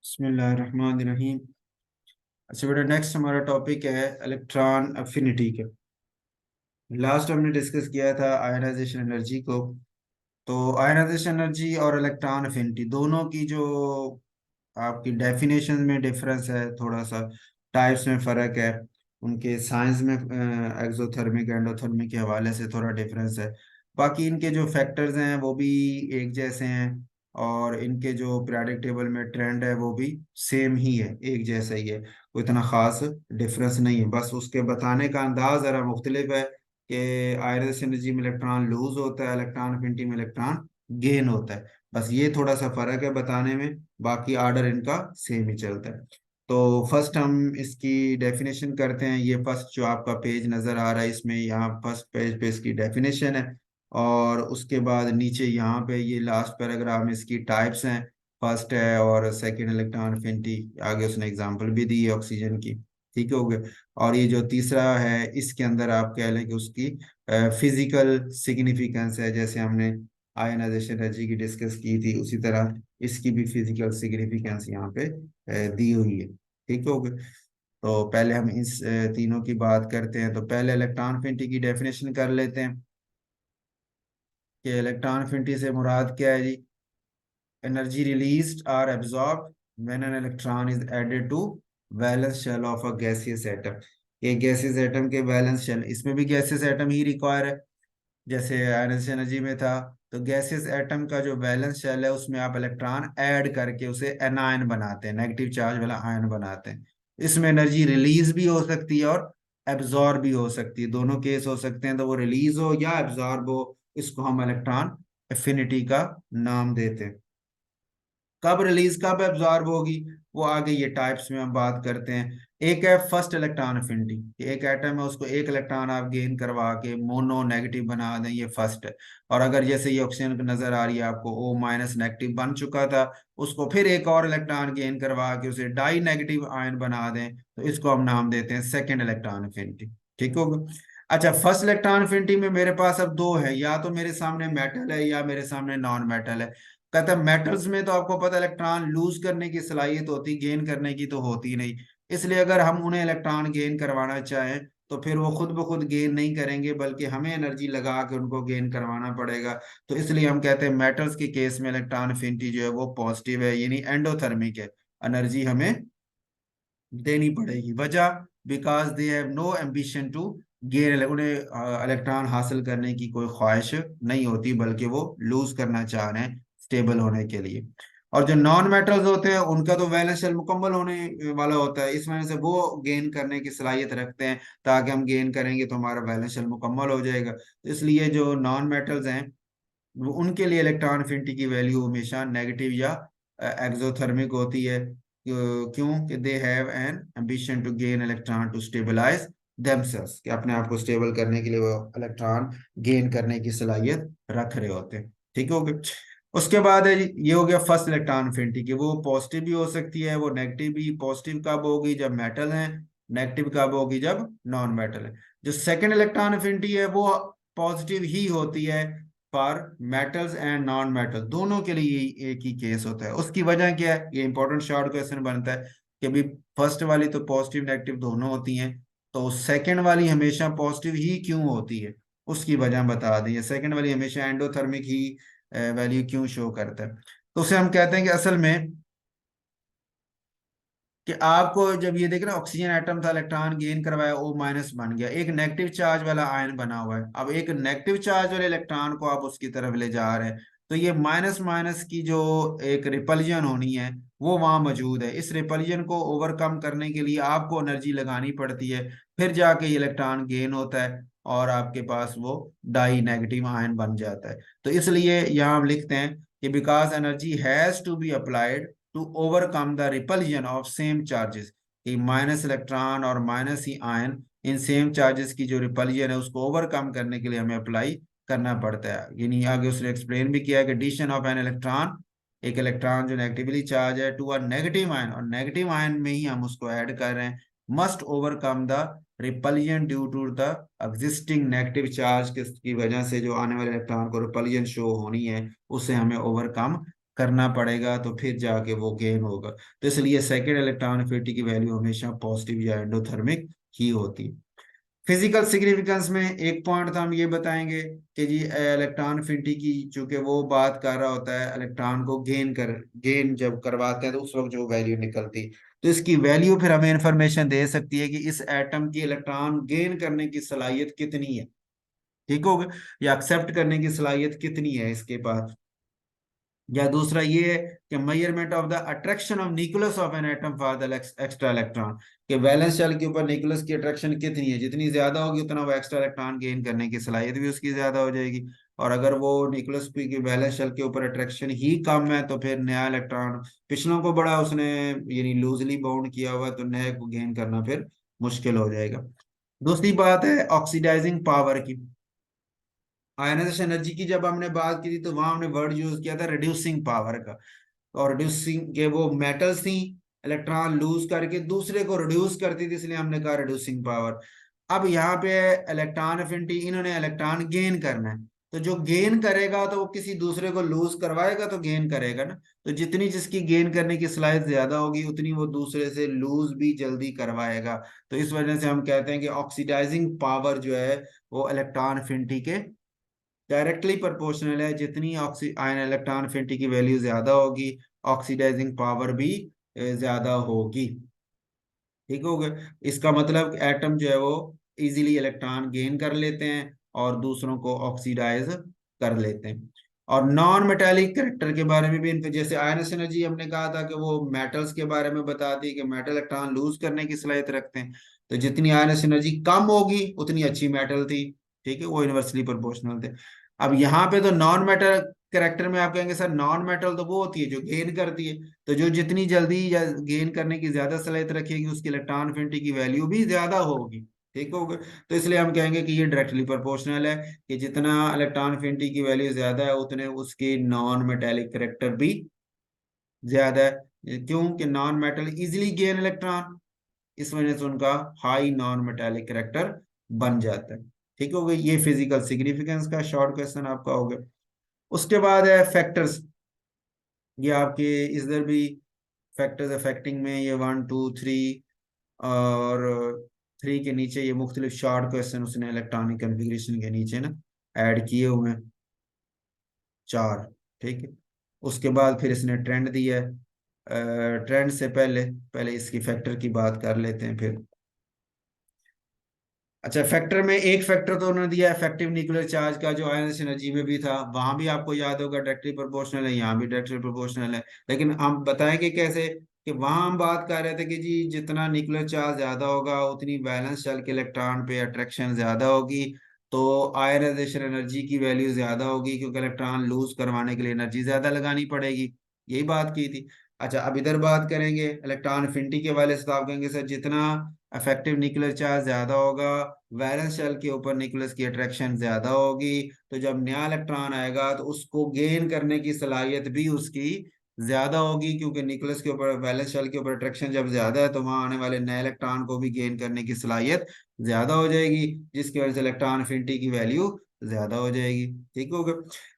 बिस्मिल्लाहिर्रहमानिर्रहीम। अच्छा बेटा, नेक्स्ट हमारा टॉपिक है इलेक्ट्रॉन अफिनिटी के। लास्ट हमने डिस्कस किया था आयनाइजेशन एनर्जी को। तो आयनाइजेशन एनर्जी और इलेक्ट्रॉन अफिनिटी दोनों की जो आपकी डेफिनेशन में डिफरेंस है, थोड़ा सा टाइप्स में फर्क है, उनके साइंस में एक्सोथर्मिक एंडोथर्मिक के हवाले से थोड़ा डिफरेंस है। बाकी इनके जो फैक्टर्स हैं वो भी एक जैसे हैं, और इनके जो पीरियोडिक टेबल में ट्रेंड है वो भी सेम ही है, एक जैसा ही है, कोई इतना खास डिफरेंस नहीं है। बस उसके बताने का अंदाज ज़रा मुख्तलिफ है कि आयरस एनर्जी में इलेक्ट्रॉन लूज होता है, इलेक्ट्रॉन अफिनिटी में इलेक्ट्रॉन गेन होता है। बस ये थोड़ा सा फर्क है बताने में, बाकी आर्डर इनका सेम ही चलता है। तो फर्स्ट हम इसकी डेफिनेशन करते हैं। ये फर्स्ट जो आपका पेज नज़र आ रहा है, इसमें यहाँ फर्स्ट पेज पे इसकी डेफिनेशन है, और उसके बाद नीचे यहाँ पे ये लास्ट पैराग्राफ में इसकी टाइप्स हैं। फर्स्ट है और सेकंड इलेक्ट्रॉन अफिनिटी, आगे उसने एग्जांपल भी दी है ऑक्सीजन की। ठीक हो गया। और ये जो तीसरा है इसके अंदर आप कह लें कि उसकी फिजिकल सिग्निफिकेंस है, जैसे हमने आयनाइजेशन एनर्जी की डिस्कस की थी उसी तरह इसकी भी फिजिकल सिग्निफिकेंस यहाँ पे दी हुई है। ठीक हो गया। तो पहले हम इस तीनों की बात करते हैं। तो पहले इलेक्ट्रॉन अफिनिटी की डेफिनेशन कर लेते हैं कि इलेक्ट्रॉन अफिनिटी से मुराद क्या है जी। एनर्जी रिलीज्ड और absorb when an electron is added to valence shell of a gaseous atom. ये गैसियस एटम के वैलेंस शेल, इसमें भी गैसियस एटम ही रिक्वायर है, जैसे आयरस एनर्जी में था। तो गैसियस एटम का जो वैलेंस शेल है उसमें आप इलेक्ट्रॉन ऐड करके उसे एनायन बनाते हैं, नेगेटिव चार्ज वाला आयन बनाते हैं। इसमें एनर्जी रिलीज भी हो सकती है और एब्जॉर्ब भी हो सकती है, दोनों केस हो सकते हैं। तो वो रिलीज हो या एब्जॉर्ब हो, इसको हम इलेक्ट्रॉन एफिनिटी का नाम देते हैं। कब रिलीज कब एब्जॉर्ब होगी वो आगे ये टाइप्स में हम बात करते हैं। एक है फर्स्ट इलेक्ट्रॉन अफिनिटी, एक एटम है उसको एक इलेक्ट्रॉन आप गेन करवा के मोनो नेगेटिव बना दें, ये फर्स्ट है। और अगर जैसे ये ऑक्सीजन नजर आ रही है आपको, ओ माइनस नेगेटिव बन चुका था, उसको फिर एक और इलेक्ट्रॉन गेन करवा के उसे डाई नेगेटिव आयन बना दें, तो इसको हम नाम देते हैं सेकेंड इलेक्ट्रॉन अफिनिटी। ठीक होगा। अच्छा, फर्स्ट इलेक्ट्रॉन अफिनिटी में मेरे पास अब दो है, या तो मेरे सामने मेटल है या मेरे सामने नॉन मेटल है। कहता है मेटल्स में तो आपको पता है इलेक्ट्रॉन लूज करने की सलाहियत होती, गेन करने की तो होती नहीं। इसलिए अगर हम उन्हें इलेक्ट्रॉन गेन करवाना चाहें तो फिर वो खुद ब खुद गेन नहीं करेंगे, बल्कि हमें एनर्जी लगा के उनको गेन करवाना पड़ेगा। तो इसलिए हम कहते हैं मेटल्स के केस में इलेक्ट्रॉन अफिनिटी जो है वो पॉजिटिव है, यानी एंडोथर्मिक है। एनर्जी हमें देनी पड़ेगी। वजह, because they have no ambition to gain, उन्हें इलेक्ट्रॉन हासिल करने की कोई ख्वाहिश नहीं होती, बल्कि वो लूज करना चाह रहे हैं स्टेबल होने के लिए। और जो नॉन मेटल्स होते हैं उनका तो वैलेंस शेल मुकम्मल होने वाला होता है, इस वजह से वो गेन करने की सलाहियत रखते हैं, ताकि हम गेन करेंगे तो हमारा वैलेंस शेल मुकम्मल हो जाएगा। तो इसलिए जो नॉन मेटल्स हैं उनके लिए इलेक्ट्रॉन अफिनिटी की वैल्यू हमेशा नेगेटिव या एक्सोथर्मिक होती है। क्यों कि they have an ambition to gain electron to stabilize themselves, कि अपने आप को स्टेबल करने के लिए वो इलेक्ट्रॉन गेन करने की सलाहियत रख रहे होते हैं। ठीक हो गया। उसके बाद है जी, ये हो गया फर्स्ट इलेक्ट्रॉन अफिनिटी की, वो पॉजिटिव भी हो सकती है, वो नेगेटिव भी। पॉजिटिव कब होगी? जब मेटल है। नेगेटिव कब होगी? जब नॉन मेटल है। जो सेकेंड इलेक्ट्रॉन अफिनिटी है वो पॉजिटिव ही होती है for metals and non metal, दोनों के लिए एक ही केस होता है। उसकी वजह क्या है? ये इंपॉर्टेंट शॉर्ट क्वेश्चन बनता है कि भाई फर्स्ट वाली तो पॉजिटिव नेगेटिव दोनों होती हैं, तो सेकंड वाली हमेशा पॉजिटिव ही क्यों होती है? उसकी वजह बता दी है। सेकंड वाली हमेशा एंडोथर्मिक ही वैल्यू क्यों शो करता है? तो उसे हम कहते हैं कि असल में कि आपको जब ये देख ना, ऑक्सीजन एटम था, इलेक्ट्रॉन गेन करवाया, ओ माइनस बन गया, एक नेगेटिव चार्ज वाला आयन बना हुआ है। अब एक नेगेटिव चार्ज वाले इलेक्ट्रॉन को आप उसकी तरफ ले जा रहे हैं, तो ये माइनस माइनस की जो एक रिपल्जन होनी है वो वहां मौजूद है। इस रिपल्जन को ओवरकम करने के लिए आपको एनर्जी लगानी पड़ती है, फिर जाके ये इलेक्ट्रॉन गेन होता है और आपके पास वो डाई नेगेटिव आयन बन जाता है। तो इसलिए यहाँ हम लिखते हैं कि because energy has to be applied to overcome the repulsion of same charges, कि माइनस इलेक्ट्रॉन और माइनस ही आयन, इन सेम चार्जेस की जो रिपल्जन है उसको ओवरकम करने के लिए हमें अप्लाई करना पड़ता है। यानी आगे उसने एक्सप्लेन भी किया कि एडिशन ऑफ एन इलेक्ट्रॉन, एक इलेक्ट्रॉन जो नेगेटिवली चार्ज है, टू अ नेगेटिव आयन, और नेगेटिव आयन में ही हम उसको ऐड कर रहे हैं, must overcome the repulsion due to the existing negative charge की वजह से जो आने वाले इलेक्ट्रॉन को रिपल्जन शो होनी है उसे हमें ओवरकम करना पड़ेगा तो फिर जाके वो गेन होगा। तो इसलिए सेकेंड इलेक्ट्रॉन एफिनिटी की वैल्यू हमेशा पॉजिटिव या एंडोथर्मिक ही होती है। फिजिकल सिग्निफिकेंस में एक पॉइंट तो हम ये बताएंगे कि जी इलेक्ट्रॉन एफिनिटी की, चूंकि वो बात कर रहा होता है इलेक्ट्रॉन को गेन जब करवाते हैं तो उस वक्त जो वैल्यू निकलती, तो इसकी वैल्यू फिर हमें इंफॉर्मेशन दे सकती है कि इस एटम की इलेक्ट्रॉन गेन करने की सलाहियत कितनी है, ठीक हो गया, या एक्सेप्ट करने की सलाहियत कितनी है इसके पास। या दूसरा ये है कि measurement of the attraction of nucleus of an atom for the extra electron, कि वैलेंस शेल के ऊपर न्यूक्लियस की अट्रैक्शन कितनी है, जितनी ज्यादा होगी उतना वो एक्स्ट्रा इलेक्ट्रॉन गेन करने की सलाहियत भी उसकी ज्यादा हो जाएगी। और अगर वो न्यूक्लियस की वैलेंस शेल के ऊपर अट्रैक्शन ही कम है तो फिर नया इलेक्ट्रॉन, पिछलों को बड़ा उसने यानी लूजली बाउंड किया हुआ, तो नए को गेन करना फिर मुश्किल हो जाएगा। दूसरी बात है ऑक्सीडाइजिंग पावर की। आयनाइजेशन एनर्जी की जब हमने बात की थी तो वहां हमने वर्ड यूज किया था रिड्यूसिंग पावर का। और रिड्यूसिंग के वो मेटल्स थी, इलेक्ट्रॉन लूज करके दूसरे को रिड्यूस करती थी, इसलिए हमने कहा रिड्यूसिंग पावर। अब यहाँ पे इलेक्ट्रॉन एफिनिटी, इन्होंने इलेक्ट्रॉन गेन करना है, तो जो गेन करेगा तो वो किसी दूसरे को लूज करवाएगा तो गेन करेगा ना। तो जितनी जिसकी गेन करने की सलाहियत ज्यादा होगी उतनी वो दूसरे से लूज भी जल्दी करवाएगा। तो इस वजह से हम कहते हैं कि ऑक्सीडाइजिंग पावर जो है वो इलेक्ट्रॉन एफिनिटी के डायरेक्टली प्रोपोर्शनल है। जितनी ऑक्सी आयन इलेक्ट्रॉन एफिनिटी की वैल्यू ज्यादा होगी, ऑक्सीडाइजिंग पावर भी ज्यादा होगी, ठीक हो गया। इसका मतलब एटम जो है वो इजीली इलेक्ट्रॉन गेन कर लेते हैं और दूसरों को ऑक्सीडाइज कर लेते हैं। और नॉन मेटेलिक करेक्टर के बारे में भी इनके, जैसे आयनस एनर्जी हमने कहा था कि वो मेटल्स के बारे में बताती है कि मेटल इलेक्ट्रॉन लूज करने की सलाहियत रखते हैं, तो जितनी आयनस एनर्जी कम होगी उतनी अच्छी मेटल थी, ठीक है, वो इनवर्सली प्रोपोर्शनल थे। अब यहाँ पे तो नॉन मेटल करेक्टर में आप कहेंगे सर नॉन मेटल तो वो होती है जो गेन करती है, तो जो जितनी जल्दी या गेन करने की ज्यादा सलाहियत रखेगी उसकी इलेक्ट्रॉन एफिनिटी की वैल्यू भी ज्यादा होगी, ठीक होगा। तो इसलिए हम कहेंगे कि ये डायरेक्टली प्रोपोर्शनल है, कि जितना इलेक्ट्रॉन एफिनिटी की वैल्यू ज्यादा है उतने उसके नॉन मेटेलिक करेक्टर भी ज्यादा है। क्यों कि non metal easily gain electron, इस वजह से उनका हाई नॉन मेटेलिक करेक्टर बन जाता है, ठीक हो गया। ये फिजिकल सिग्निफिकेंस का शॉर्ट क्वेश्चन आपका हो गया। उसके बाद है फैक्टर्स। ये आपके इधर भी फैक्टर्स अफेक्टिंग में ये 1 2 3, और 3 के नीचे ये मुख्तलिफ शॉर्ट क्वेश्चन उसने इलेक्ट्रॉनिक कन्फिग्रेशन के नीचे ना ऐड किए हुए हैं, 4, ठीक है। उसके बाद फिर इसने ट्रेंड दिया है। ट्रेंड से पहले पहले इसकी फैक्टर की बात कर लेते हैं फिर। अच्छा, फैक्टर में एक फैक्टर तो उन्होंने दिया इफेक्टिव न्यूक्लियर चार्ज का, जो आयन एनर्जी में भी था, वहां भी आपको याद होगा डायरेक्टली प्रोपोर्शनल है, यहाँ भी डायरेक्टली प्रोपोर्शनल है। लेकिन हम बताएंगे कैसे, कि वहां हम बात कर रहे थे कि जी जितना न्यूक्लियर चार्ज ज्यादा होगा उतनी वैलेंस शेल के इलेक्ट्रॉन पे अट्रैक्शन ज्यादा होगी, तो आयनाइजेशन एनर्जी की वैल्यू ज्यादा होगी, क्योंकि इलेक्ट्रॉन लूज करवाने के लिए एनर्जी ज्यादा लगानी पड़ेगी, यही बात की थी। अच्छा, अब इधर बात करेंगे इलेक्ट्रॉन एफिनिटी के वाले से, तो आप कहेंगे सर जितना इफेक्टिव न्यूक्लियर चार्ज ज्यादा होगा, वैलेंस शेल के ऊपर न्यूक्लियस की अट्रैक्शन ज्यादा होगी, तो जब नया इलेक्ट्रॉन आएगा तो उसको गेन करने की सलाहियत भी उसकी ज्यादा होगी, क्योंकि न्यूक्लियस के ऊपर वैलेंस शेल के ऊपर अट्रैक्शन जब ज्यादा है तो वहां आने वाले नए इलेक्ट्रॉन को भी गेन करने की सलाहियत ज्यादा हो जाएगी, जिसकी वजह से इलेक्ट्रॉन एफिनिटी की वैल्यू ज्यादा हो जाएगी, ठीक होगा।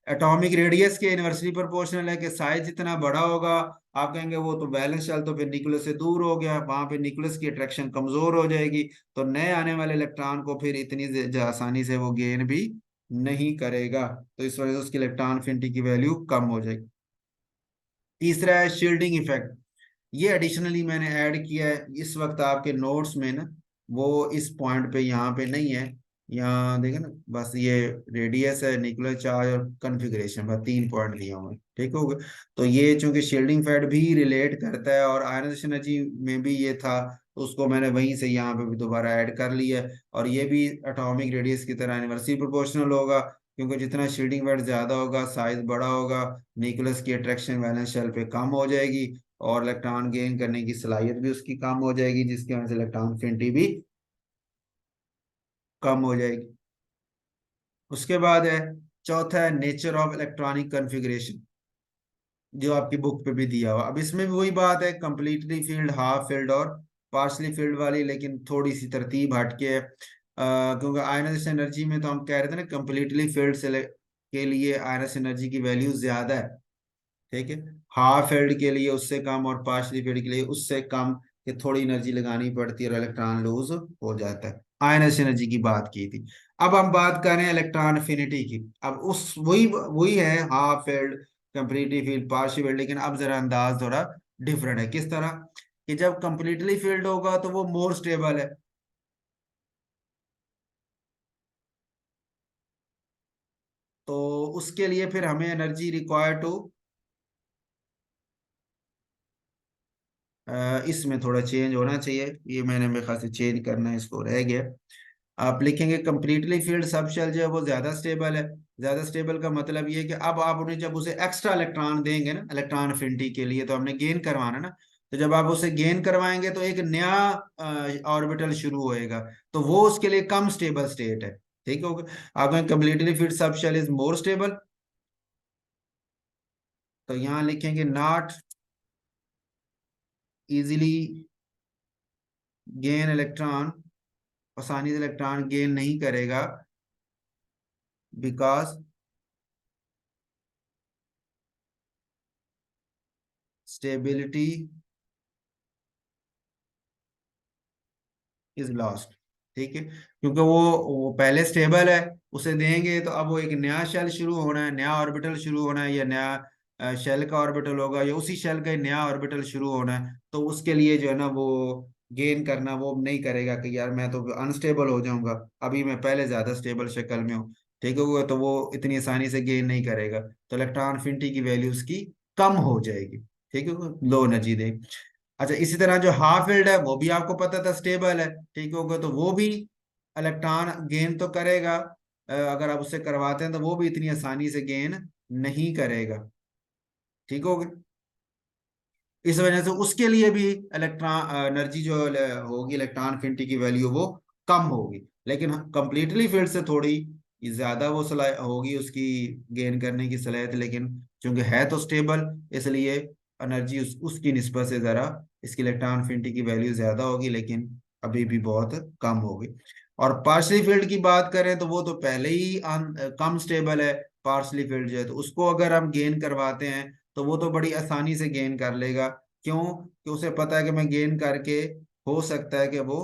एटॉमिक रेडियस के इनवर्सली प्रोपोर्शनल है, कि साइज जितना बड़ा होगा, आप कहेंगे वो तो वैलेंस शेल तो फिर न्यूक्लियस से दूर हो गया, वहां पे न्यूक्लियस की अट्रैक्शन कमजोर हो जाएगी, तो नए आने वाले इलेक्ट्रॉन को फिर इतनी आसानी से वो गेन भी नहीं करेगा, तो इस वजह से उसकी इलेक्ट्रॉन एफिनिटी की वैल्यू कम हो जाएगी। तीसरा है शील्डिंग इफेक्ट। ये एडिशनली मैंने ऐड किया है इस वक्त आपके नोट्स में ना, वो इस पॉइंट पे यहाँ पे नहीं है, यहाँ देखें ना, बस ये रेडियस है, न्यूक्लियर चार्ज और कन्फिग्रेशन, बस 3 पॉइंट दिए हुए हैं, ठीक हो गया। तो ये चूंकि शील्डिंग फैक्ट भी रिलेट करता है और आयनाइजेशन एनर्जी में भी ये था, तो उसको मैंने वहीं से यहाँ पे भी दोबारा ऐड कर लिया है। और ये भी एटॉमिक रेडियस की तरह इनवर्सली प्रोपोर्शनल होगा, क्योंकि जितना शील्डिंग फैक्ट ज्यादा होगा, साइज बड़ा होगा, न्यूक्लियस की अट्रैक्शन वैलेंस शेल पे कम हो जाएगी, और इलेक्ट्रॉन गेन करने की सलाहियत भी उसकी कम हो जाएगी, जिसकी वजह से इलेक्ट्रॉन एफिनिटी भी कम हो जाएगी। उसके बाद है चौथा है नेचर ऑफ इलेक्ट्रॉनिक कन्फिग्रेशन, जो आपकी बुक पे भी दिया हुआ। अब इसमें भी वही बात है, कंप्लीटली फील्ड, हाफ फील्ड और पार्शली फील्ड वाली, लेकिन थोड़ी सी तरतीब हटके है। क्योंकि आयनाइजेशन एनर्जी में तो हम कह रहे थे ना कंप्लीटली फील्ड से के लिए आयनाइजेशन एनर्जी की वैल्यू ज्यादा है, ठीक है। हाफ फील्ड के लिए उससे कम और पार्शली फील्ड के लिए उससे कम, कि थोड़ी एनर्जी लगानी पड़ती है और इलेक्ट्रॉन लूज हो जाता है। आयनस एनर्जी की बात की थी। अब हम बात करें इलेक्ट्रॉन एफिनिटी की। अब उस वही वही है, half field, completely field, partial field, लेकिन अब जरा अंदाज थोड़ा डिफरेंट है। किस तरह? कि जब कंप्लीटली फील्ड होगा तो वो मोर स्टेबल है, तो उसके लिए फिर हमें एनर्जी रिक्वायर टू, इसमें थोड़ा चेंज होना चाहिए, ये मैंने मेरे ख्याल से चेंज करना है, इसको रह गया। आप लिखेंगे कंप्लीटली फील्ड सब शेल जो है वो ज्यादा स्टेबल है। ज्यादा स्टेबल का मतलब ये है कि अब आप उन्हें जब उसे एक्स्ट्रा इलेक्ट्रॉन देंगे ना, इलेक्ट्रॉन एफिनिटी के लिए, तो हमने गेन करवाना ना, तो जब आप उसे गेन करवाएंगे तो एक नया ऑर्बिटल शुरू होएगा, तो वो उसके लिए कम स्टेबल स्टेट है। ठीक होगा। आप completely filled subshell is more stable, तो यहाँ लिखेंगे नॉट इजीली गेन इलेक्ट्रॉन, आसानी से इलेक्ट्रॉन गेन नहीं करेगा, बिकॉज स्टेबिलिटी इज लॉस्ट। ठीक है, क्योंकि वो पहले स्टेबल है, उसे देंगे तो अब वो एक नया शेल शुरू होना है, नया ऑर्बिटल शुरू होना है, या नया शेल का ऑर्बिटल होगा, या उसी शेल का ही नया ऑर्बिटल शुरू होना है, तो उसके लिए जो है ना वो गेन करना वो नहीं करेगा कि यार मैं तो अनस्टेबल हो जाऊंगा, अभी मैं पहले ज्यादा स्टेबल शक्ल में हूँ। ठीक है, तो वो इतनी आसानी से गेन नहीं करेगा, तो इलेक्ट्रॉन एफिनिटी की वैल्यू उसकी कम हो जाएगी। ठीक है, लो एनर्जी दे। अच्छा, इसी तरह जो हाफ फील्ड है वो भी आपको पता था स्टेबल है। ठीक होगा, तो वो भी इलेक्ट्रॉन गेन तो करेगा, अगर आप उससे करवाते हैं तो वो भी इतनी आसानी से गेन नहीं करेगा। ठीक होगा। इस वजह से उसके लिए भी इलेक्ट्रॉन एनर्जी जो होगी, इलेक्ट्रॉन एफिनिटी की वैल्यू वो कम होगी, लेकिन कंप्लीटली फील्ड से थोड़ी ज्यादा वो सलाह होगी उसकी गेन करने की सलाहियत, लेकिन चूंकि है तो स्टेबल, इसलिए एनर्जी उसकी निस्बत से जरा इसकी इलेक्ट्रॉन एफिनिटी की वैल्यू ज्यादा होगी, लेकिन अभी भी बहुत कम होगी। और पार्शली फील्ड की बात करें तो वो तो पहले ही कम स्टेबल है। पार्शली फील्ड जो है, तो उसको अगर हम गेन करवाते हैं तो वो तो बड़ी आसानी से गेन कर लेगा। क्यों? कि उसे पता है कि मैं गेन करके हो सकता है कि वो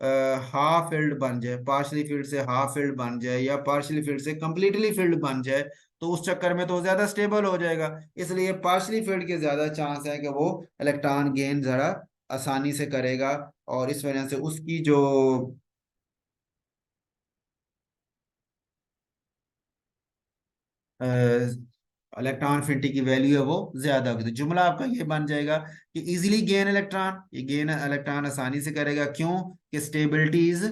हाफ फील्ड बन जाए, पार्शली फील्ड से हाफ फील्ड बन जाए, या पार्शली फील्ड से कंप्लीटली फील्ड बन जाए, तो उस चक्कर में तो वो ज्यादा स्टेबल हो जाएगा। इसलिए पार्शली फील्ड के ज्यादा चांस है कि वो इलेक्ट्रॉन गेन जरा आसानी से करेगा, और इस वजह से उसकी जो इलेक्ट्रॉन एफिनिटी की वैल्यू है वो ज्यादा होगी। तो जुमला आपका ये बन जाएगा कि इजीली गेन इलेक्ट्रॉन, ये गेन इलेक्ट्रॉन आसानी से करेगा। क्यों? कि स्टेबिलिटी इज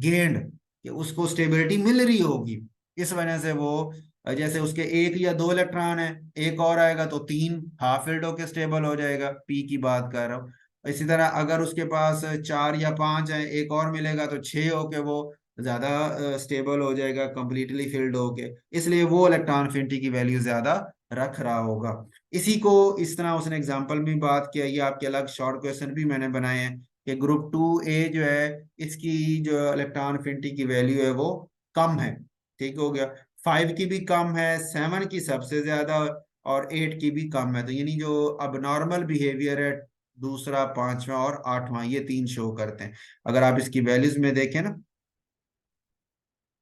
गेन्ड, कि उसको स्टेबिलिटी मिल रही होगी, इस वजह से वो जैसे उसके एक या दो इलेक्ट्रॉन है, एक और आएगा तो तीन हाफ फील्ड होके स्टेबल हो जाएगा, पी की बात कर रहा हूँ। इसी तरह अगर उसके पास चार या पांच है, एक और मिलेगा तो छह होके वो ज्यादा स्टेबल हो जाएगा, कंप्लीटली फिल्ड होके, इसलिए वो इलेक्ट्रॉन एफिनिटी की वैल्यू ज्यादा रख रहा होगा। इसी को इस तरह उसने एग्जांपल में बात किया, ये आपके अलग शॉर्ट क्वेश्चन भी मैंने बनाए हैं कि ग्रुप 2A जो है, इसकी जो इलेक्ट्रॉन एफिनिटी की वैल्यू है वो कम है। ठीक हो गया। 5 की भी कम है, 7 की सबसे ज्यादा, और 8 की भी कम है। तो यानी जो अब नॉर्मल बिहेवियर है, दूसरा, पांचवा और आठवां, ये तीन शो करते हैं। अगर आप इसकी वैल्यूज में देखें ना,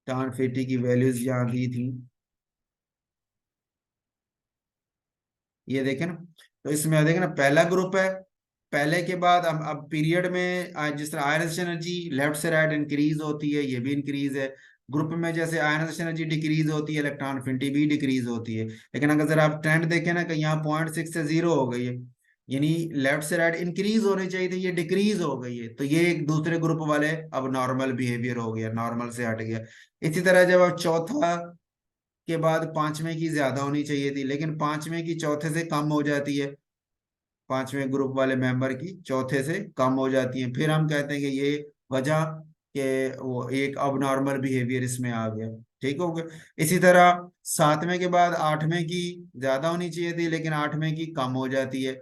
tan थीटा की वैल्यूज यहाँ दी थी, ये देखें ना, तो इसमें देखें ना, पहला ग्रुप है, पहले के बाद अब पीरियड में जिस तरह आयरन एनर्जी लेफ्ट से राइट इंक्रीज होती है, ये भी इंक्रीज है। ग्रुप में जैसे आयरन एनर्जी डिक्रीज होती है, इलेक्ट्रॉन एफिनिटी भी डिक्रीज होती है। लेकिन अगर जरा आप ट्रेंड देखें ना, कि यहाँ 0.6 से जीरो हो गई है, यानी लेफ्ट से राइट इंक्रीज होनी चाहिए थी, ये डिक्रीज हो गई है, तो ये एक दूसरे ग्रुप वाले अब नॉर्मल बिहेवियर हो गया, नॉर्मल से हट गया। इसी तरह जब अब चौथा के बाद पांचवें की ज्यादा होनी चाहिए थी, लेकिन पांचवें की चौथे से कम हो जाती है, पांचवें ग्रुप वाले मेंबर की चौथे से कम हो जाती है, फिर हम कहते हैं कि ये वजह के वो एक अब नॉर्मल बिहेवियर इसमें आ गया। ठीक हो गया। इसी तरह सातवें के बाद आठवें की ज्यादा होनी चाहिए थी, लेकिन आठवें की कम हो जाती है।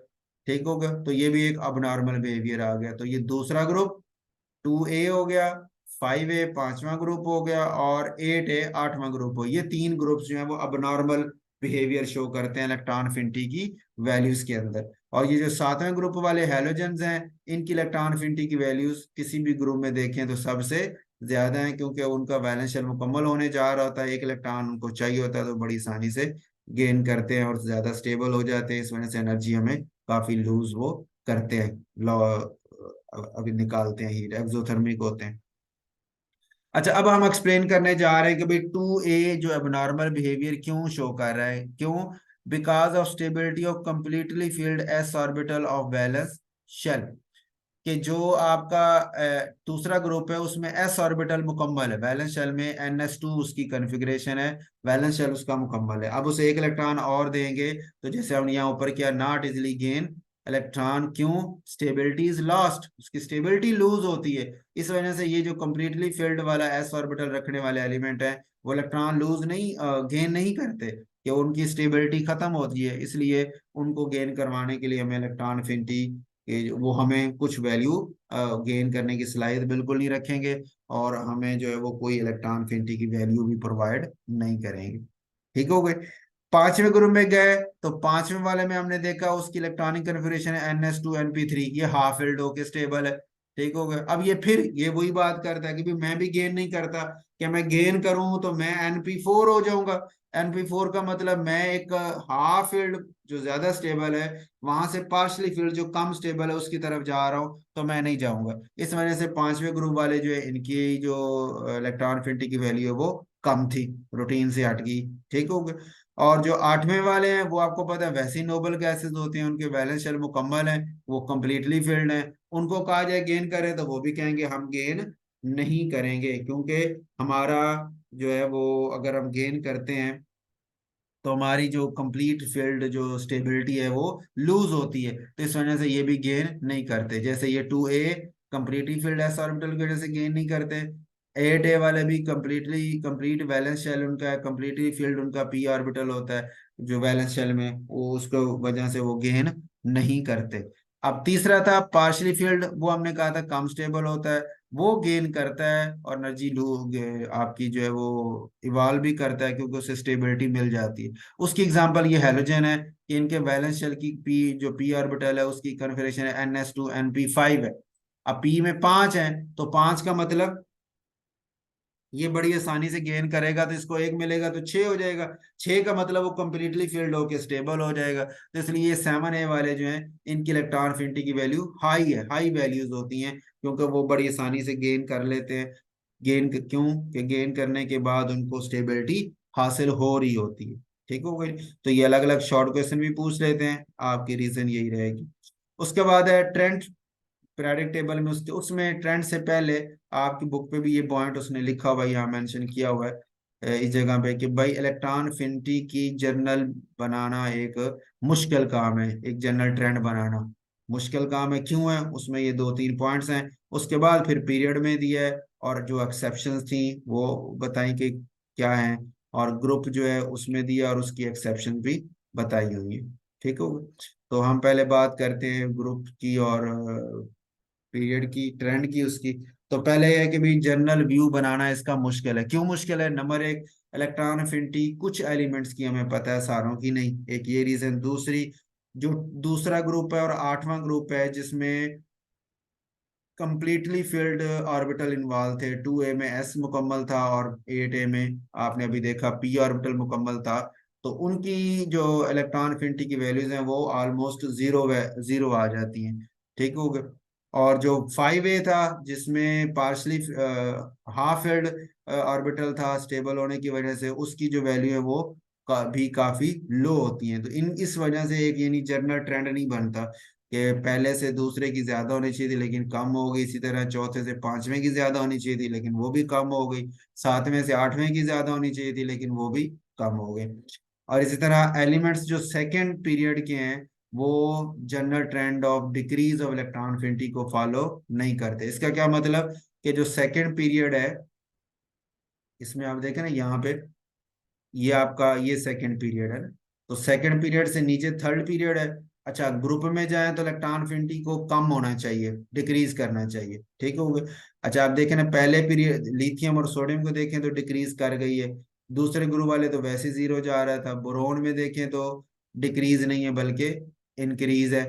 ठीक हो गया, तो ये भी एक अब नॉर्मल बिहेवियर आ गया। तो ये दूसरा ग्रुप 2A हो गया, 5A पांचवा ग्रुप हो गया, और 8A आठवां ग्रुप हो, ये तीन ग्रुप्स जो है वो अब नॉर्मल बिहेवियर शो करते हैं इलेक्ट्रॉन अफिनिटी की वैल्यूज के अंदर। और ये जो सातवें ग्रुप वाले हैलोजेंस हैं, इनकी इलेक्ट्रॉन अफिनिटी की वैल्यूज किसी भी ग्रुप में देखें तो सबसे ज्यादा है, क्योंकि उनका वैलेंस शेल मुकम्मल होने जा रहा होता है, एक इलेक्ट्रॉन उनको चाहिए होता है, तो बड़ी आसानी से गेन करते हैं और ज्यादा स्टेबल हो जाते हैं। इस वजह से एनर्जी हमें काफी लूज वो करते हैं, लॉ अभी निकालते हैं, हीट एक्सोथर्मिक होते हैं। अच्छा, अब हम एक्सप्लेन करने जा रहे हैं कि भाई 2a जो एबनॉर्मल बिहेवियर क्यों शो कर रहा है, क्यों? Because of stability of completely filled s orbital of balance shell. कि जो आपका दूसरा ग्रुप है उसमें एस ऑर्बिटल मुकम्मल है, वैलेंस शेल में NS2 उसकी कॉन्फ़िगरेशन है, वैलेंस शेल उसका मुकम्मल है। अब उसे एक इलेक्ट्रॉन और देंगे तो जैसे हमने यहाँ ऊपर किया, नॉट इजिली गेन इलेक्ट्रॉन, क्यों? स्टेबिलिटी इज लॉस्ट, उसकी स्टेबिलिटी लूज होती है। इस वजह से ये जो कंप्लीटली फिल्ड वाला एस ऑर्बिटल रखने वाले एलिमेंट है, वो इलेक्ट्रॉन लूज नहीं, गेन नहीं करते, कि उनकी स्टेबिलिटी खत्म होती है। इसलिए उनको गेन करवाने के लिए हमें इलेक्ट्रॉन अफिनिटी वो हमें कुछ वैल्यू गेन करने की सलाहियत बिल्कुल नहीं रखेंगे, और हमें जो है वो कोई इलेक्ट्रॉन अफिनिटी की वैल्यू भी प्रोवाइड नहीं करेंगे। ठीक हो गए? पांचवें ग्रुप में गए तो पांचवें वाले में हमने देखा उसकी इलेक्ट्रॉनिक कन्फिग्रेशन है NS2 NP3, ये हाफ फिल्ड होके स्टेबल है। ठीक हो गया? अब ये फिर ये वही बात करता है कि भी मैं भी गेन नहीं करता, कि मैं गेन करूं तो मैं NP4 हो जाऊंगा। NP4 का मतलब मैं एक हाफ फील्ड जो ज्यादा स्टेबल है वहां से पार्शली फील्ड जो कम स्टेबल है उसकी तरफ जा रहा हूँ, तो मैं नहीं जाऊंगा। इस वजह से पांचवें ग्रुप वाले जो है इनकी जो इलेक्ट्रॉन अफिनिटी की वैल्यू है वो कम थी, रूटीन से हट गई। ठीक हो गया? और जो आठवें वाले हैं वो आपको पता है वैसे ही नोबल गैसेस होते हैं, उनके वैलेंस शेल मुकम्मल है, वो कंप्लीटली फिल्ड है। उनको कहा जाए गेन करें तो वो भी कहेंगे हम गेन नहीं करेंगे, क्योंकि हमारा जो है वो अगर हम गेन करते हैं तो हमारी जो कंप्लीट फील्ड जो स्टेबिलिटी है वो लूज होती है, तो इस वजह से ये भी गेन नहीं करते। जैसे ये 2a completely filled s orbital की वजह से गेन नहीं करते, 8a वाले भी कंप्लीटली कंप्लीट वैलेंस शेल उनका है, कंप्लीटली फील्ड उनका p ऑर्बिटल होता है जो वैलेंस शेल में, वो उसको वजह से वो गेन नहीं करते। अब तीसरा था पार्शली फील्ड, वो हमने कहा था कम स्टेबल होता है, वो गेन करता है और एनर्जी आपकी जो है वो इवॉल्व भी करता है, क्योंकि उसे स्टेबिलिटी मिल जाती है। उसकी एग्जांपल ये हैलोजन है कि इनके वैलेंस शेल की पी जो p ऑर्बिटल है उसकी कन्फिग्रेशन है NS2 NP5 है। अब p में 5 है तो 5 का मतलब ये बड़ी आसानी से गेन करेगा, तो इसको एक मिलेगा तो 6 हो जाएगा, 6 का मतलब वो कंप्लीटली फील्ड होके स्टेबल हो जाएगा। तो इसलिए ये 7A वाले जो हैं इनकी इलेक्ट्रॉन अफिनिटी की वैल्यू हाई है, हाई वैल्यूज होती हैं, क्योंकि वो बड़ी आसानी से गेन कर लेते हैं। क्यों? कि गेन करने के बाद उनको स्टेबिलिटी हासिल हो रही होती है। ठीक हो गई? तो ये अलग अलग शॉर्ट क्वेश्चन भी पूछ लेते हैं, आपकी रीजन यही रहेगी। उसके बाद है ट्रेंड पीरियोडिक टेबल में, उसमें ट्रेंड से पहले आपकी बुक पे भी ये पॉइंट उसने लिखा हुआ है, यहाँ मेंशन किया हुआ है इस जगह पे कि भाई इलेक्ट्रॉन अफिनिटी की जर्नल बनाना एक मुश्किल काम है, एक जनरल ट्रेंड बनाना मुश्किल काम है। क्यों है? उसमें ये दो तीन पॉइंट्स हैं। उसके बाद फिर पीरियड में दिया है और जो एक्सेप्शंस थी वो बताई कि क्या है, और ग्रुप जो है उसमें दिया और उसकी एक्सेप्शन भी बताई हुई है। ठीक हो? तो हम पहले बात करते हैं ग्रुप की और पीरियड की, ट्रेंड की, उसकी। तो पहले यह है कि भाई जनरल व्यू बनाना इसका मुश्किल है। क्यों मुश्किल है? नंबर एक, इलेक्ट्रॉन अफिनिटी कुछ एलिमेंट्स की हमें पता है, सारों की नहीं, एक ये रीजन। दूसरी, जो दूसरा ग्रुप है और आठवां ग्रुप है जिसमें कंप्लीटली फील्ड ऑर्बिटल इन्वॉल्व थे, 2a में s मुकम्मल था और 8a में आपने अभी देखा p ऑर्बिटल मुकम्मल था, तो उनकी जो इलेक्ट्रॉन अफिनिटी की वैल्यूज हैं वो ऑलमोस्ट जीरो जीरो आ जाती हैं। ठीक हो गया? और जो 5a था जिसमें पार्शली हाफ फील्ड ऑर्बिटल था, स्टेबल होने की वजह से उसकी जो वैल्यू है वो भी काफी लो होती हैं। तो इन इस वजह से एक यानी जनरल ट्रेंड नहीं बनता कि पहले से दूसरे की ज्यादा होनी चाहिए थी लेकिन कम हो गई, इसी तरह चौथे से पांचवें की ज्यादा होनी चाहिए थी लेकिन वो भी कम हो गई, सातवें से आठवें की ज्यादा होनी चाहिए थी लेकिन वो भी कम हो गई। और इसी तरह एलिमेंट्स जो सेकेंड पीरियड के हैं वो general trend of decrease of electron affinity को फॉलो नहीं करते। इसका क्या मतलब? कि जो सेकेंड पीरियड है इसमें आप देखें ना यहाँ पे, ये आपका ये सेकंड पीरियड है ना, तो सेकंड पीरियड से नीचे थर्ड पीरियड है। अच्छा, ग्रुप में जाए तो इलेक्ट्रॉन अफिनिटी को कम होना चाहिए, डिक्रीज करना चाहिए। ठीक हो गया? अच्छा, आप देखें ना पहले पीरियड लिथियम और सोडियम को देखें तो डिक्रीज कर गई है, दूसरे ग्रुप वाले तो वैसे जीरो जा रहा था। बोरोन में देखें तो डिक्रीज नहीं है बल्कि इंक्रीज है,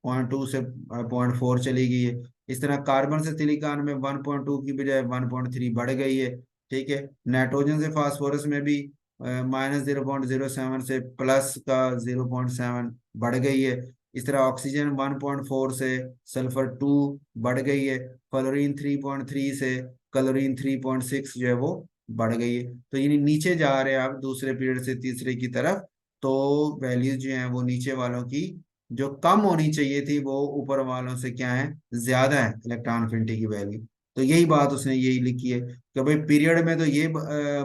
0.2 से 0.4 चली गई है। इस तरह कार्बन से सिलिकॉन में 1.2 की बजाय 1.3 बढ़ गई है। ठीक है। नाइट्रोजन से फास्फोरस में भी -0.07 से प्लस का 0.7 बढ़ गई है। इस तरह ऑक्सीजन 1.4 से सल्फर 2 बढ़ गई है। फ्लोरीन 3.3 से क्लोरीन 3.6 जो है वो बढ़ गई है। तो ये नीचे जा रहे हैं आप दूसरे पीरियड से तीसरे की तरफ। तो वैल्यूज जो है वो नीचे वालों की जो कम होनी चाहिए थी वो ऊपर वालों से क्या है, ज्यादा है इलेक्ट्रॉन एफिनिटी की वैल्यू। तो यही बात उसने यही लिखी है कि भाई पीरियड में तो ये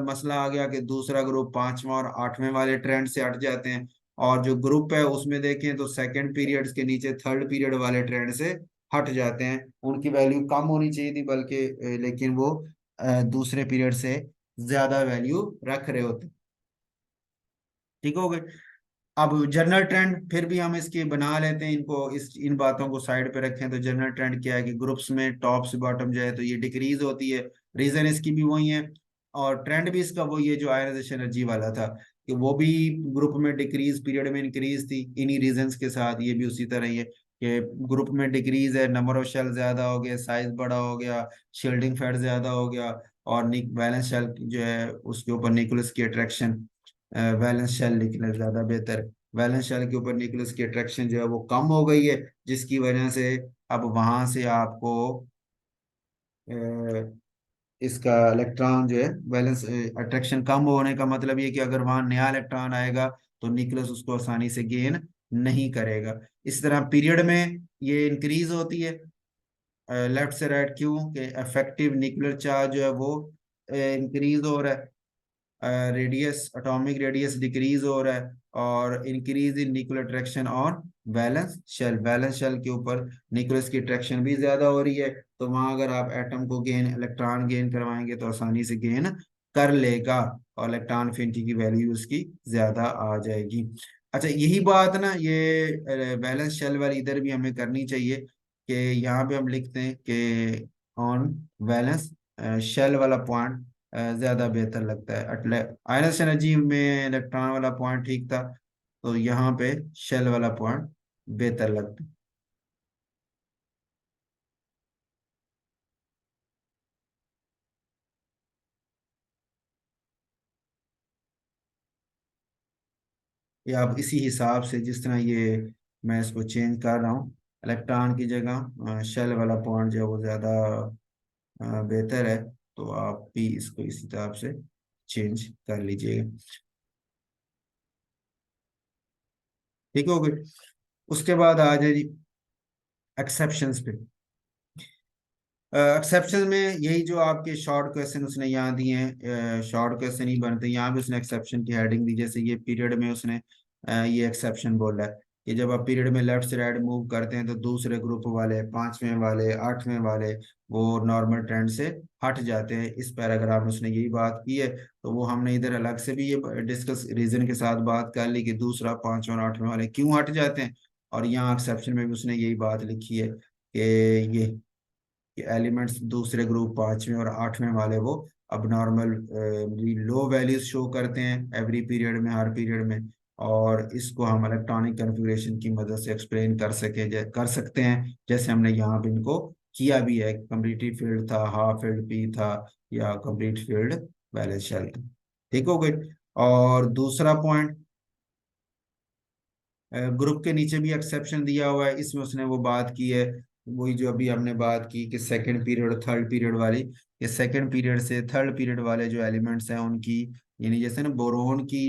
मसला आ गया कि दूसरा ग्रुप पांचवें और आठवें वाले ट्रेंड से हट जाते हैं, और जो ग्रुप है उसमें देखें तो सेकंड पीरियड्स के नीचे थर्ड पीरियड वाले ट्रेंड से हट जाते हैं। उनकी वैल्यू कम होनी चाहिए थी बल्कि लेकिन वो दूसरे पीरियड से ज्यादा वैल्यू रख रहे होते। ठीक हो गए। अब जनरल ट्रेंड फिर भी हम इसके बना लेते हैं, इनको इस इन बातों को साइड पे रखें तो जनरल ट्रेंड क्या है कि ग्रुप्स में टॉप से बॉटम जो है तो ये डिक्रीज होती है। रीजन इसकी भी वही है, और ट्रेंड भी इसका वही है जो आयनाइजेशन एनर्जी वाला था, कि वो भी ग्रुप में डिक्रीज पीरियड में इंक्रीज थी। इन्हीं रीजंस के साथ ये भी उसी तरह ही है कि ग्रुप में डिक्रीज है, नंबर ऑफ शेल ज्यादा हो गया, साइज बड़ा हो गया, शील्डिंग फैट ज्यादा हो गया, और बैलेंस शेल जो है उसके ऊपर न्यूक्लियस की अट्रैक्शन, वैलेंस शेल निकले ज्यादा बेहतर। वैलेंस शेल के ऊपर न्यूक्लियस की अट्रैक्शन जो है वो कम हो गई है, जिसकी वजह से अब वहां से आपको अ, इसका इलेक्ट्रॉन जो है वैलेंस अट्रैक्शन कम होने का मतलब ये कि अगर वहां नया इलेक्ट्रॉन आएगा तो न्यूक्लियस उसको आसानी से गेन नहीं करेगा। इस तरह पीरियड में ये इंक्रीज होती है लेफ्ट से राइट, क्यों कि इफेक्टिव न्यूक्लियर चार्ज जो है वो इंक्रीज हो रहा है, रेडियस एटॉमिक रेडियस डिक्रीज हो रहा है, और increase in nuclear attraction on valence shell. Valence shell के ऊपर न्यूक्लियस की अट्रैक्शन भी ज्यादा हो रही है, तो वहां अगर आप एटम को गेन इलेक्ट्रॉन गेन करवाएंगे तो आसानी से गेन कर लेगा, और इलेक्ट्रॉन एफिनिटी की वैल्यू उसकी ज्यादा आ जाएगी। अच्छा, यही बात ना ये वैलेंस शेल वाली इधर भी हमें करनी चाहिए, कि यहाँ पे हम लिखते हैं कि ऑन वैलेंस शेल वाला पॉइंट ज्यादा बेहतर लगता है। आयनस एनर्जी में इलेक्ट्रॉन वाला पॉइंट ठीक था, तो यहाँ पे शेल वाला पॉइंट बेहतर लगता है। ये आप इसी हिसाब से जिस तरह ये मैं इसको चेंज कर रहा हूँ, इलेक्ट्रॉन की जगह शेल वाला पॉइंट जो है वो ज्यादा बेहतर है, तो आप भी इसको इसी हिसाब से चेंज कर लीजिएगा। ठीक हो गई। उसके बाद आ जाए जी एक्सेप्शंस पे। एक्सेप्शन में यही जो आपके शॉर्ट क्वेश्चन उसने यहाँ दिए हैं, शॉर्ट क्वेश्चन ही बनते हैं, यहाँ भी उसने एक्सेप्शन की हेडिंग दी। जैसे ये पीरियड में उसने ये एक्सेप्शन बोला है कि जब आप पीरियड में लेफ्ट से राइट मूव करते हैं तो दूसरे ग्रुप वाले, पांचवें वाले, आठवें वाले, वो नॉर्मल ट्रेंड से हट जाते हैं। इस पैराग्राफ में उसने यही बात की है। तो वो हमने इधर अलग से भी ये डिस्कस रीजन के साथ बात कर ली कि दूसरा, पांचवें और आठवें वाले क्यों हट जाते हैं। और यहाँ एक्सेप्शन में भी उसने यही बात लिखी है कि ये कि एलिमेंट्स दूसरे ग्रुप पांचवें और आठवें वाले वो अब नॉर्मल लो वैल्यूज शो करते हैं एवरी पीरियड में, हर पीरियड में। और इसको हम इलेक्ट्रॉनिक कन्फिग्रेशन की मदद से एक्सप्लेन कर सकते हैं, जैसे हमने यहाँ पे इनको किया भी है। कंप्लीट फील्ड था, हाफ फील्ड पी था, या कंप्लीट फील्ड बैलेंस शेल था। ठीक हो गई। और दूसरा पॉइंट, ग्रुप के नीचे भी एक्सेप्शन दिया हुआ है, इसमें उसने वो बात की है, वही जो अभी हमने बात की कि सेकंड पीरियड और थर्ड पीरियड वाली। ये सेकंड पीरियड से थर्ड पीरियड वाले जो एलिमेंट्स हैं उनकी, यानी जैसे ना बोरोन की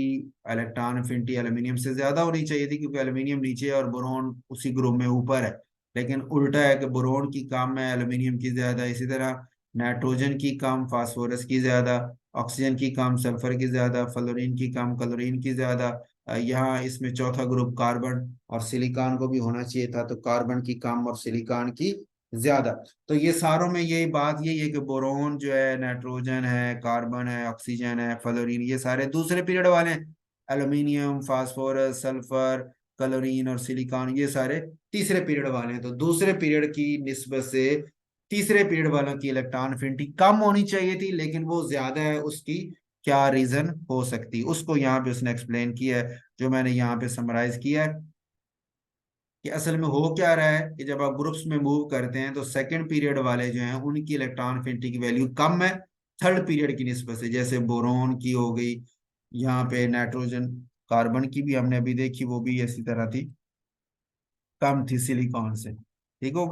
इलेक्ट्रॉन एफिनिटी एल्यूमिनियम से ज्यादा होनी चाहिए थी, क्योंकि एल्यूमिनियम नीचे है और बोरोन उसी ग्रुप में ऊपर है। लेकिन उल्टा है कि बोरोन की कम है, एल्यूमिनियम की ज्यादा। इसी तरह नाइट्रोजन की कम, फास्फोरस की ज्यादा, ऑक्सीजन की कम, सल्फर की ज्यादा, फ्लोरीन की कम, क्लोरीन की ज्यादा। यहाँ इसमें चौथा ग्रुप कार्बन और सिलिकॉन को भी होना चाहिए था, तो कार्बन की कम और सिलिकॉन की ज्यादा। तो ये सारों में यही बात यही है कि बोरोन जो है, नाइट्रोजन है, कार्बन है, ऑक्सीजन है, फ्लोरीन, ये सारे दूसरे पीरियड वाले हैं। एल्यूमिनियम, फास्फोरस, सल्फर, क्लोरीन और सिलिकॉन ये सारे तीसरे पीरियड वाले हैं। तो दूसरे पीरियड की निस्बत से तीसरे पीरियड वालों की इलेक्ट्रॉन एफिनिटी कम होनी चाहिए थी, लेकिन वो ज्यादा है उसकी क्या रीजन हो सकती है, उसको यहाँ पे उसने एक्सप्लेन किया है, जो मैंने यहाँ पे समराइज किया है कि असल में हो क्या रहा है कि जब आप ग्रुप्स में मूव करते हैं तो सेकंड पीरियड वाले जो हैं उनकी इलेक्ट्रॉन एफिनिटी की वैल्यू कम है थर्ड पीरियड की निस्बत से। जैसे बोरोन की हो गई, यहाँ पे नाइट्रोजन, कार्बन की भी हमने अभी देखी, वो भी इसी तरह थी, कम थी सिलिकॉन से। ठीक हो,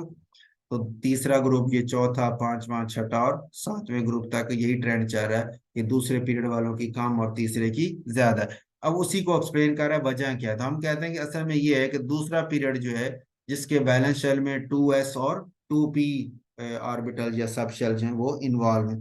तो तीसरा ग्रुप, ये चौथा, पांचवा, छठा और सातवें ग्रुप तक यही ट्रेंड चल रहा है कि दूसरे पीरियड वालों की कम और तीसरे की ज्यादा है। अब उसी को एक्सप्लेन कर रहा है वजह क्या है। तो हम कहते हैं कि असल में ये है कि दूसरा पीरियड जो है जिसके बैलेंस शेल में 2s और 2p ऑर्बिटल या सब शेल हैं वो इन्वॉल्व हैं।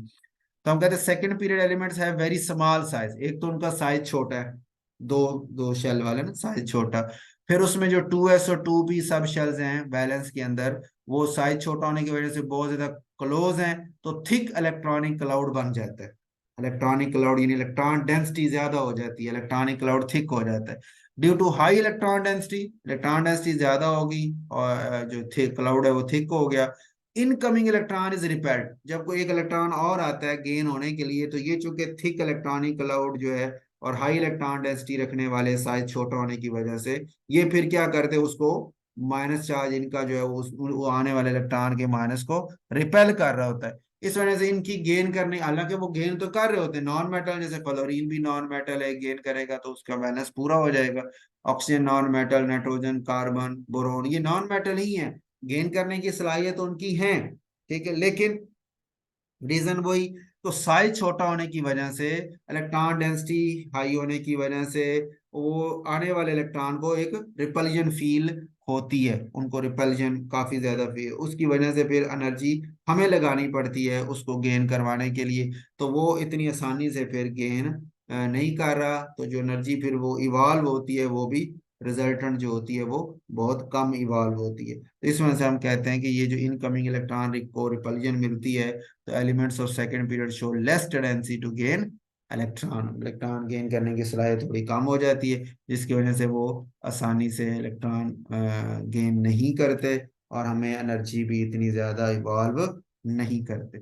तो हम कहते हैं सेकंड पीरियड एलिमेंट्स है वेरी स्मॉल साइज। एक तो उनका साइज छोटा है, दो दो शेल वाले ना, साइज छोटा। फिर उसमें जो 2s और 2p सब शेल्स हैं बैलेंस के अंदर, वो साइज छोटा होने की वजह से बहुत ज्यादा क्लोज हैं, तो थिक इलेक्ट्रॉनिक क्लाउड बन जाता है। इलेक्ट्रॉनिक क्लाउड यानी इलेक्ट्रॉन डेंसिटी ज्यादा हो जाती है, इलेक्ट्रॉनिक क्लाउड थिक हो जाता है। Due to high electron density ज्यादा होगी और जो थिक क्लाउड है वो थिक हो गया। इनकमिंग इलेक्ट्रॉन इज रिपेल्ड, जब कोई एक इलेक्ट्रॉन और आता है गेन होने के लिए, तो ये चूंकि थिक इलेक्ट्रॉनिक क्लाउड जो है और हाई इलेक्ट्रॉन डेंसिटी रखने वाले साइज छोटा होने की वजह से, ये फिर क्या करते हैं, उसको माइनस चार्ज इनका जो है वो आने वाले इलेक्ट्रॉन के माइनस को रिपेल कर रहा होता है। इस वजह से इनकी गेन करने, हालांकि वो गेन तो कर रहे होते हैं, नॉन मेटल जैसे फ्लोरीन भी नॉन मेटल है, गेन करेगा तो उसका बैलेंस पूरा हो जाएगा। Oxygen non metal, nitrogen, carbon, boron ये नॉन मेटल ही है, गेन करने की सलाहियत उनकी है। ठीक है, लेकिन रीजन वही, तो साइज छोटा होने की वजह से, इलेक्ट्रॉन डेंसिटी हाई होने की वजह से, वो आने वाले इलेक्ट्रॉन को एक रिपल्जन फील होती है, उनको रिपल्जन काफी ज्यादा फील, उसकी वजह से फिर एनर्जी हमें लगानी पड़ती है उसको गेन करवाने के लिए। तो वो इतनी आसानी से फिर गेन नहीं कर रहा, तो जो एनर्जी फिर वो इवॉल्व होती है वो भी रिजल्टेंट जो होती है वो बहुत कम इवॉल्व होती है। तो इस वजह से हम कहते हैं कि ये जो इनकमिंग इलेक्ट्रॉन को रिपल्जन मिलती है, तो elements of second period show less tendency to gain electron gain करने की सलाहियत थोड़ी कम हो जाती है, जिसकी वजह से वो आसानी से इलेक्ट्रॉन गेन नहीं करते और हमें एनर्जी भी इतनी ज्यादा इवॉल्व नहीं करते।